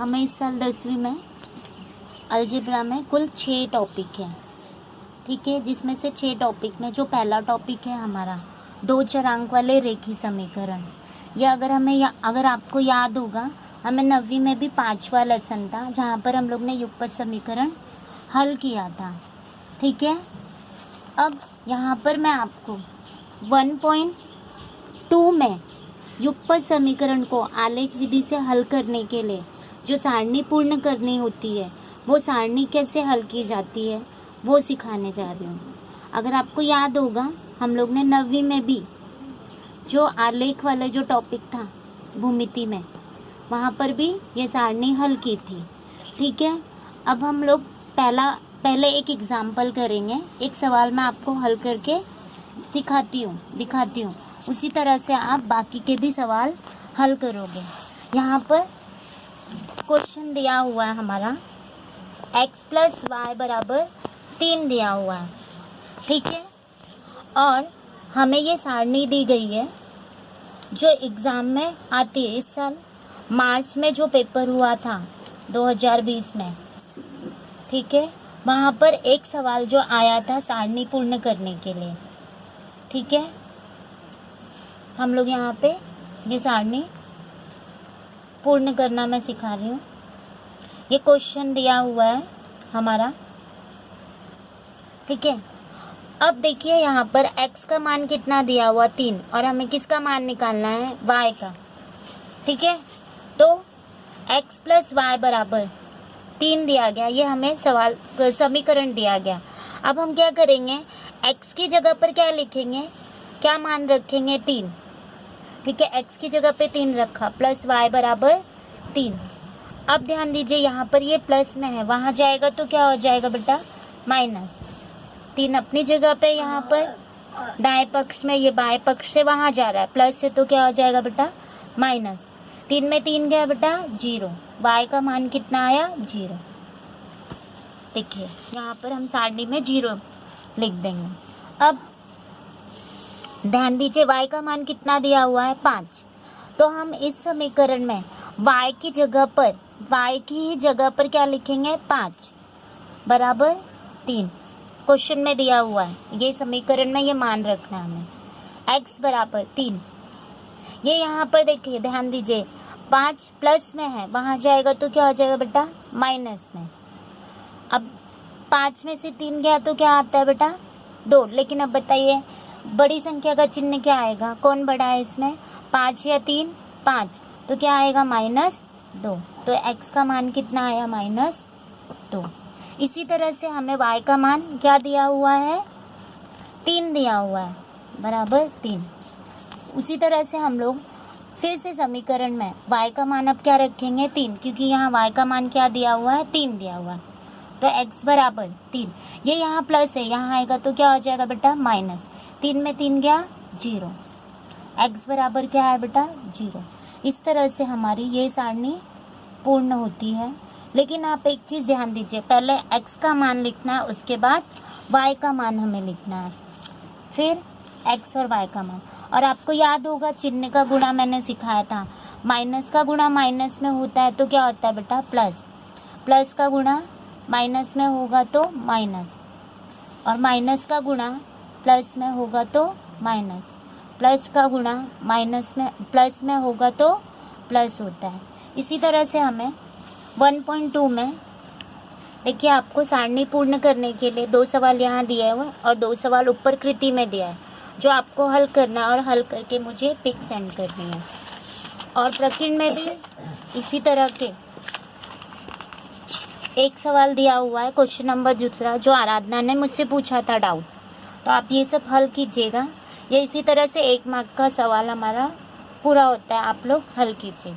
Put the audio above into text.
हमें इस साल 10वीं में अलजेब्रा में कुल 6 टॉपिक हैं, ठीक है, जिसमें से 6 टॉपिक में जो पहला टॉपिक है हमारा 2 चरांक वाले रेखी समीकरण। या अगर आपको याद होगा, हमें 9वीं में भी 5वां लेसन था जहाँ पर हम लोग ने युगपत समीकरण हल किया था, ठीक है। अब यहाँ पर मैं आपको 1.2 में युगपत समीकरण को आलेख विधि से हल करने के लिए जो सारणी पूर्ण करनी होती है, वो सारणी कैसे हल की जाती है वो सिखाने जा रही हूँ। अगर आपको याद होगा, हम लोग ने 9वीं में भी जो आलेख वाला जो टॉपिक था भूमिति में, वहाँ पर भी ये सारणी हल की थी, ठीक है। अब हम लोग पहले एक एग्जाम्पल करेंगे। एक सवाल मैं आपको हल करके दिखाती हूँ, उसी तरह से आप बाकी के भी सवाल हल करोगे। यहाँ पर क्वेश्चन दिया हुआ है हमारा x + y = 3 दिया हुआ है, ठीक है। और हमें ये सारणी दी गई है जो एग्ज़ाम में आती है। इस साल मार्च में जो पेपर हुआ था 2020 में, ठीक है, वहाँ पर एक सवाल जो आया था सारणी पूर्ण करने के लिए, ठीक है। हम लोग यहाँ पे ये सारणी पूर्ण करना मैं सिखा रही हूँ। ये क्वेश्चन दिया हुआ है हमारा, ठीक है। अब देखिए यहाँ पर x का मान कितना दिया हुआ 3, और हमें किसका मान निकालना है, y का, ठीक है। तो x + y = 3 दिया गया, ये हमें समीकरण दिया गया। अब हम क्या करेंगे, x की जगह पर क्या लिखेंगे, क्या मान रखेंगे, 3, ठीक है। x की जगह पे 3 रखा, + y = 3। अब ध्यान दीजिए यहाँ पर ये प्लस में है, वहाँ जाएगा तो क्या हो जाएगा बेटा, -3 अपनी जगह पे, यहाँ पर दाएं पक्ष में, ये बाएं पक्ष से वहाँ जा रहा है, प्लस से तो क्या हो जाएगा बेटा, -3 में 3 गया बेटा 0, y का मान कितना आया, 0। देखिए यहाँ पर हम सारणी में 0 लिख देंगे। अब ध्यान दीजिए y का मान कितना दिया हुआ है, 5। तो हम इस समीकरण में y की ही जगह पर क्या लिखेंगे, 5 = 3। क्वेश्चन में दिया हुआ है, ये समीकरण में ये मान रखना है हमें, x = 3। ये यहाँ पर देखिए, ध्यान दीजिए 5 प्लस में है, वहाँ जाएगा तो क्या हो जाएगा बेटा, माइनस में। अब 5 में से 3 गया तो क्या आता है बेटा, 2। लेकिन अब बताइए बड़ी संख्या का चिन्ह क्या आएगा, कौन बड़ा है इसमें, 5 या 3, 5, तो क्या आएगा, -2। तो x का मान कितना आया, -2। इसी तरह से हमें y का मान क्या दिया हुआ है, 3 दिया हुआ है, बराबर 3। उसी तरह से हम लोग फिर से समीकरण में y का मान अब क्या रखेंगे, 3, क्योंकि यहाँ y का मान क्या दिया हुआ है, 3 दिया हुआ है। तो x = 3, ये यहाँ प्लस है, यहाँ आएगा तो क्या हो जाएगा बेटा, -3 में 3 गया 0, x बराबर क्या है बेटा, 0। इस तरह से हमारी ये सारणी पूर्ण होती है। लेकिन आप एक चीज़ ध्यान दीजिए, पहले x का मान लिखना है, उसके बाद y का मान हमें लिखना है, फिर x और y का मान। और आपको याद होगा चिन्ह का गुणा मैंने सिखाया था, माइनस का गुणा माइनस में होता है तो क्या होता है बेटा, प्लस का गुणा माइनस में होगा तो माइनस, और माइनस का गुणा प्लस में होगा तो माइनस, प्लस का गुणा प्लस में होगा तो प्लस होता है। इसी तरह से हमें 1.2 में देखिए, आपको सारणी पूर्ण करने के लिए 2 सवाल यहाँ दिए हुए और 2 सवाल ऊपर कृति में दिया है, जो आपको हल करना है और हल करके मुझे पिक सेंड करनी है। और प्रकीर्ण में भी इसी तरह के एक सवाल दिया हुआ है, क्वेश्चन नंबर 2, जो आराधना ने मुझसे पूछा था डाउट, तो आप ये सब हल कीजिएगा। ये इसी तरह से 1 मार्क का सवाल हमारा पूरा होता है, आप लोग हल कीजिए।